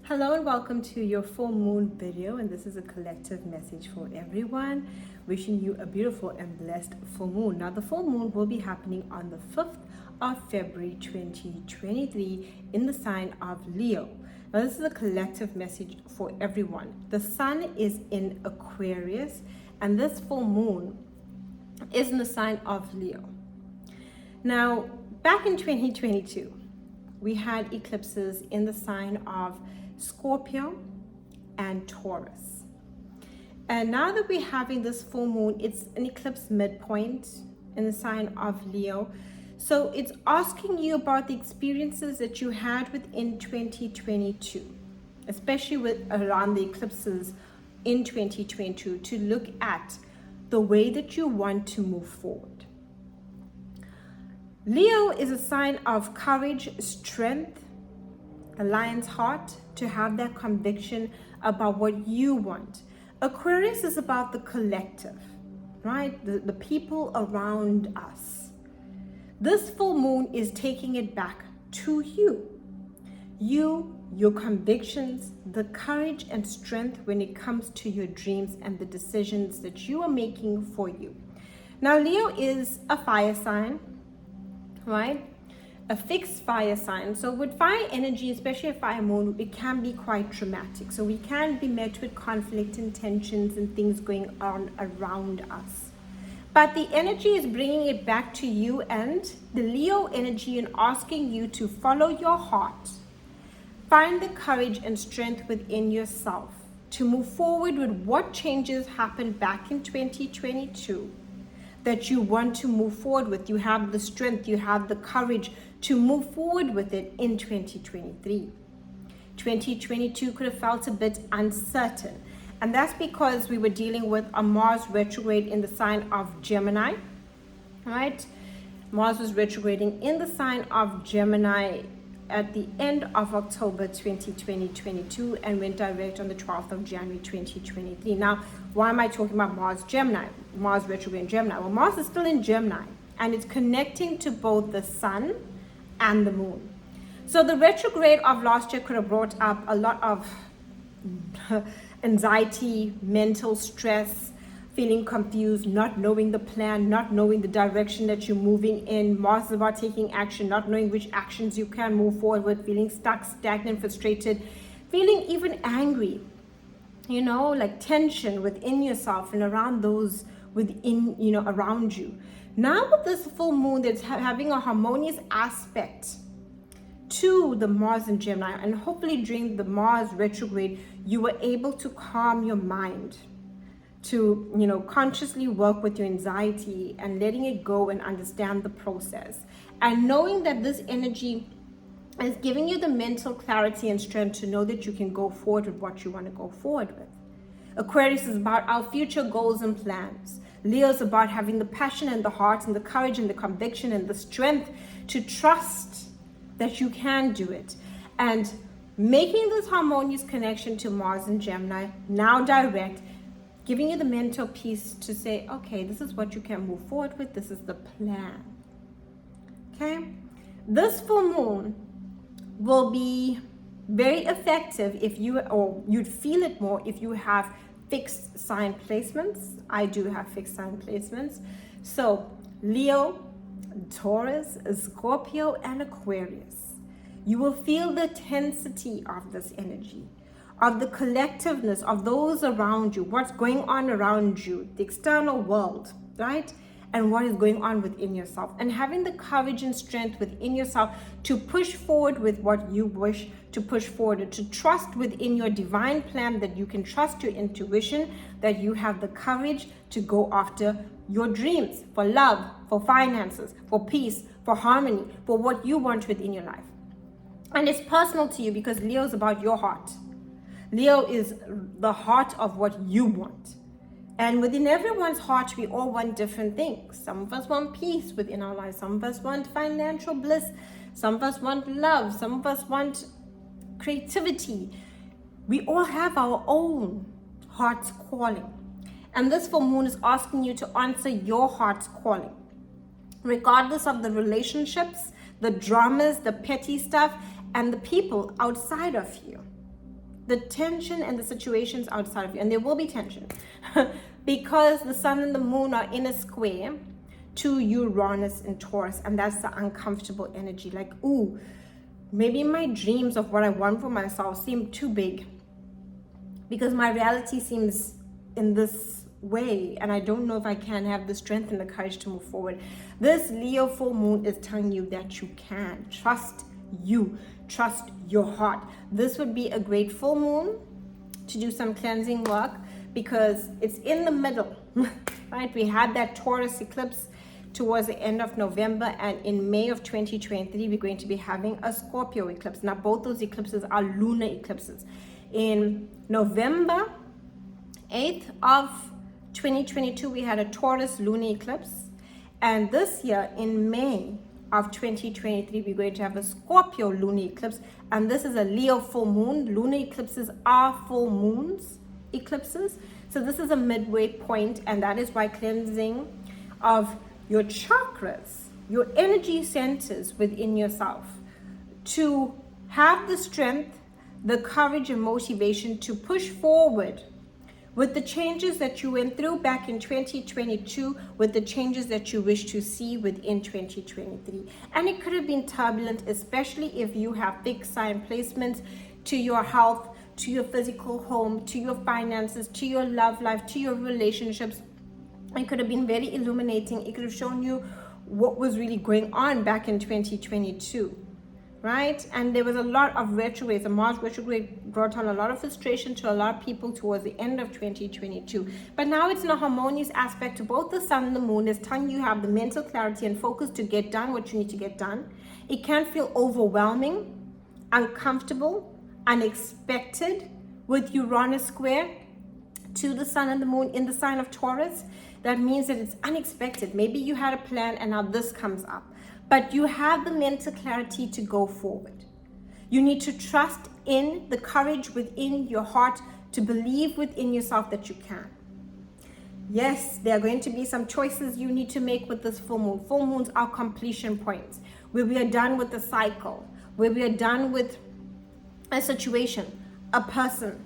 Hello and welcome to your full moon video, and this is a collective message for everyone, wishing you a beautiful and blessed full moon. Now the full moon will be happening on the 5th of February 2023 in the sign of Leo. Now this is a collective message for everyone. The sun is in Aquarius and this full moon is in the sign of Leo. Now back in 2022 we had eclipses in the sign of Scorpio and Taurus. And now that we're having this full moon, it's an eclipse midpoint in the sign of Leo. So it's asking you about the experiences that you had within 2022, especially with around the eclipses in 2022, to look at the way that you want to move forward. Leo is a sign of courage, strength, a lion's heart, to have that conviction about what you want. Aquarius is about the collective, right? The people around us. This full moon is taking it back to you. Your convictions, the courage and strength when it comes to your dreams and the decisions that you are making for you. Now, Leo is a fire sign, right? A fixed fire sign. So with fire energy, especially a fire moon, it can be quite traumatic. So we can be met with conflict and tensions and things going on around us. But the energy is bringing it back to you, and the Leo energy, and asking you to follow your heart. Find the courage and strength within yourself to move forward with what changes happened back in 2022 that you want to move forward with. You have the strength, you have the courage to move forward with it in 2023. 2022 could have felt a bit uncertain, and that's because we were dealing with a Mars retrograde in the sign of Gemini, right? Mars was retrograding in the sign of Gemini at the end of October 2022 and went direct on the 12th of January 2023. Now, why am I talking about Mars Gemini? Mars retrograde in Gemini. Well, Mars is still in Gemini and it's connecting to both the sun and the moon. So the retrograde of last year could have brought up a lot of anxiety, mental stress, feeling confused, not knowing the plan, not knowing the direction that you're moving in. Mars is about taking action, not knowing which actions you can move forward with, feeling stuck, stagnant, frustrated, feeling even angry, like tension within yourself and around those within, around you. Now with this full moon that's having a harmonious aspect to the Mars in Gemini, and hopefully during the Mars retrograde, you were able to calm your mind, to consciously work with your anxiety and letting it go and understand the process, and knowing that this energy is giving you the mental clarity and strength to know that you can go forward with what you want to go forward with. Aquarius is about our future goals and plans. Leo is about having the passion and the heart and the courage and the conviction and the strength to trust that you can do it, and making this harmonious connection to Mars and Gemini, now direct, giving you the mental peace to say, okay, this is what you can move forward with. This is the plan. Okay. This full moon will be very effective if you'd feel it more if you have fixed sign placements. I do have fixed sign placements. So Leo, Taurus, Scorpio, and Aquarius. You will feel the intensity of this energy, of the collectiveness of those around you, what's going on around you, the external world, right? And what is going on within yourself, and having the courage and strength within yourself to push forward with what you wish to push forward, to trust within your divine plan, that you can trust your intuition, that you have the courage to go after your dreams for love, for finances, for peace, for harmony, for what you want within your life. And it's personal to you because Leo is about your heart. Leo is the heart of what you want. And within everyone's heart, we all want different things. Some of us want peace within our lives. Some of us want financial bliss. Some of us want love. Some of us want creativity. We all have our own heart's calling. And this full moon is asking you to answer your heart's calling. Regardless of the relationships, the dramas, the petty stuff, and the people outside of you. the tension and the situations outside of you, and there will be tension because the sun and the moon are in a square to Uranus and Taurus, and that's the uncomfortable energy. Like, ooh, maybe my dreams of what I want for myself seem too big because my reality seems in this way, and I don't know if I can have the strength and the courage to move forward. This Leo full moon is telling you that you can. Trust you. Trust your heart. This would be a great full moon to do some cleansing work because it's in the middle, right? We had that Taurus eclipse towards the end of November, and in May of 2023 we're going to be having a Scorpio eclipse. Now both those eclipses are lunar eclipses. In November 8th of 2022 we had a Taurus lunar eclipse, and this year in May of 2023 we're going to have a Scorpio lunar eclipse, and this is a Leo full moon. Lunar eclipses are full moons eclipses, so this is a midway point, and that is why cleansing of your chakras, your energy centers within yourself, to have the strength, the courage and motivation to push forward with the changes that you went through back in 2022, with the changes that you wish to see within 2023. And it could have been turbulent, especially if you have fixed sign placements to your health, to your physical home, to your finances, to your love life, to your relationships. It could have been very illuminating. It could have shown you what was really going on back in 2022, right? And there was a lot of retrogrades. The Mars retrograde brought on a lot of frustration to a lot of people towards the end of 2022. But now it's in a harmonious aspect to both the sun and the moon. It's telling you have the mental clarity and focus to get done what you need to get done. It can feel overwhelming, uncomfortable, unexpected with Uranus square to the sun and the moon in the sign of Taurus. That means that it's unexpected. Maybe you had a plan and now this comes up, but you have the mental clarity to go forward. You need to trust in the courage within your heart to believe within yourself that you can. Yes, there are going to be some choices you need to make with this full moon. Full moons are completion points where we are done with the cycle, where we are done with a situation, a person,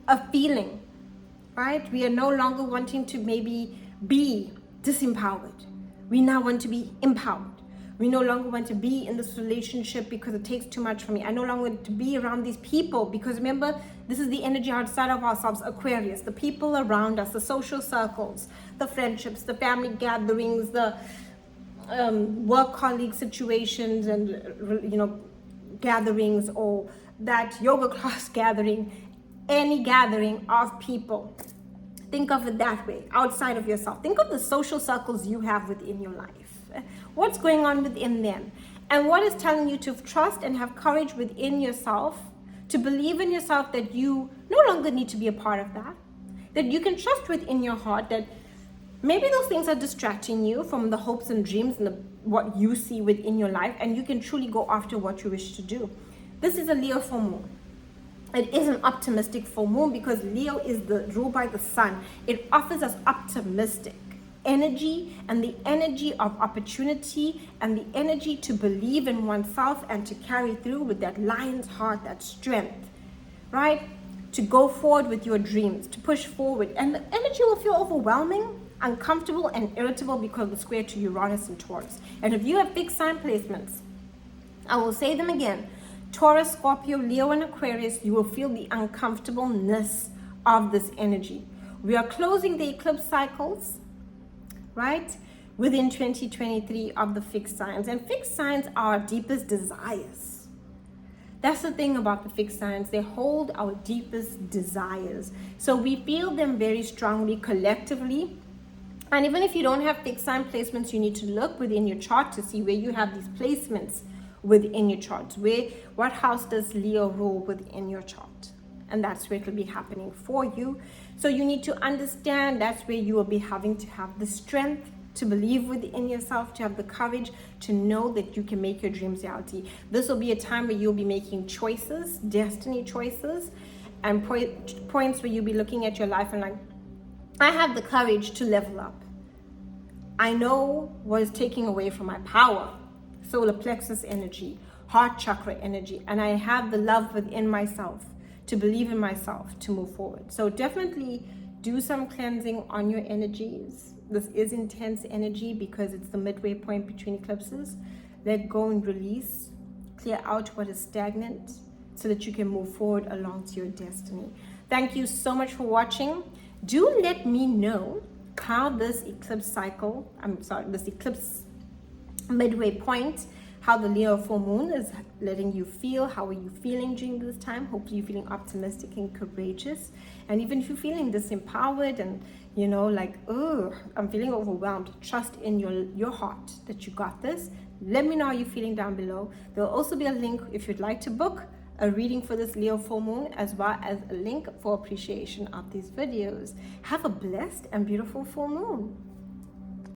a feeling, right? We are no longer wanting to maybe be disempowered. We now want to be empowered. We no longer want to be in this relationship because it takes too much from me. I no longer want to be around these people because remember, this is the energy outside of ourselves, Aquarius, the people around us, the social circles, the friendships, the family gatherings, the work colleague situations and, gatherings, or that yoga class gathering, any gathering of people. Think of it that way, outside of yourself. Think of the social circles you have within your life. What's going on within them? And what is telling you to trust and have courage within yourself, to believe in yourself that you no longer need to be a part of that, that you can trust within your heart that maybe those things are distracting you from the hopes and dreams and what you see within your life, and you can truly go after what you wish to do. This is a Leo full moon. It is an optimistic full moon because Leo is ruled by the sun. It offers us optimistic energy and the energy of opportunity and the energy to believe in oneself and to carry through with that lion's heart, that strength, right? To go forward with your dreams, to push forward. And the energy will feel overwhelming, uncomfortable, and irritable because of the square to Uranus and Taurus. And if you have fixed sign placements, I will say them again, Taurus, Scorpio, Leo, and Aquarius, you will feel the uncomfortableness of this energy. We are closing the eclipse cycles, right, within 2023 of the fixed signs. And fixed signs are our deepest desires. That's the thing about the fixed signs. They hold our deepest desires. So we feel them very strongly collectively. And even if you don't have fixed sign placements, you need to look within your chart to see where you have these placements within your chart. What house does Leo rule within your chart? And that's where it will be happening for you. So you need to understand that's where you will be having to have the strength to believe within yourself, to have the courage to know that you can make your dreams reality. This will be a time where you'll be making choices, destiny choices, and points where you'll be looking at your life and like, I have the courage to level up. I know what is taking away from my power, solar plexus energy, heart chakra energy, and I have the love within myself to believe in myself, to move forward. So definitely do some cleansing on your energies. This is intense energy because it's the midway point between eclipses. Let go and release. Clear out what is stagnant so that you can move forward along to your destiny. Thank you so much for watching. Do let me know how this eclipse cycle, this eclipse midway point, how the Leo full moon is letting you feel. How are you feeling during this time? Hopefully you're feeling optimistic and courageous. And even if you're feeling disempowered and, you know, like, oh, I'm feeling overwhelmed, trust in your heart that you got this. Let me know how you're feeling down below. There'll also be a link if you'd like to book a reading for this Leo full moon, as well as a link for appreciation of these videos. Have a blessed and beautiful full moon.